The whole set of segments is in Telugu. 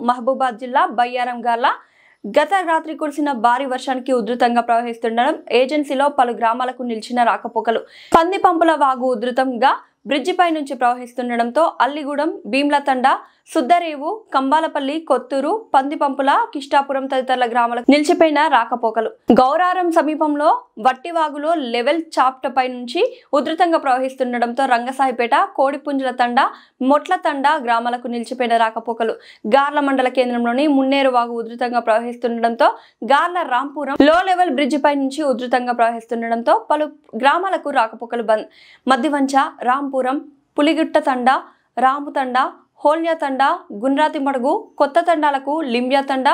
మహబూబాద్ జిల్లా బయ్యారం గార్ల గత రాత్రి కురిసిన భారీ వర్షానికి ఉధృతంగా ప్రవహిస్తుండడం ఏజెన్సీలో పలు గ్రామాలకు నిలిచిన రాకపోకలు. పందిపంపుల వాగు ఉధృతంగా బ్రిడ్జిపై నుంచి ప్రవహిస్తుండడంతో అల్లిగూడెం, భీమ్లతండ, సుద్దరేవు, కంబాలపల్లి, కొత్తూరు, పందిపంపుల, కిష్టాపురం తదితర గ్రామాలకు నిలిచిపోయిన రాకపోకలు. గౌరారం సమీపంలో వట్టివాగులో లెవెల్ చాప్టపై నుంచి ఉధృతంగా ప్రవహిస్తుండడంతో రంగసాయిపేట, కోడిపుంజల తండ, మొట్ల తండ గ్రామాలకు నిలిచిపోయిన రాకపోకలు. గార్ల మండల కేంద్రంలోని మున్నేరు వాగు ఉధృతంగా ప్రవహిస్తుండడంతో గార్ల రాంపురం లో లెవెల్ బ్రిడ్జిపై నుంచి ఉధృతంగా ప్రవహిస్తుండడంతో పలు గ్రామాలకు రాకపోకలు బంద్. మద్దివంచ, రాంపురం, పులిగుట్ట తండ, రాముతండ, హోల్యాతండ, గుండ్రాతి మడుగు, కొత్త తండాలకు లింబ్యాతండ,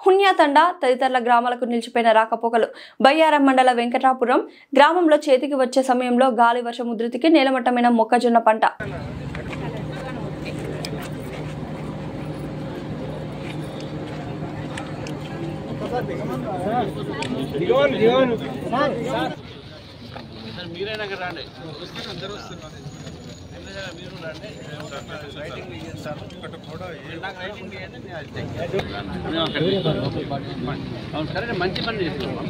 హున్యాతండ తదితర గ్రామాలకు నిలిచిపోయిన రాకపోకలు. బయ్యారం మండల వెంకటాపురం గ్రామంలో చేతికి వచ్చే సమయంలో గాలి వర్షం ఉధృతికి నేలమట్టమైన మొక్కజొన్న పంట. మంచి పని చేస్తున్నాం.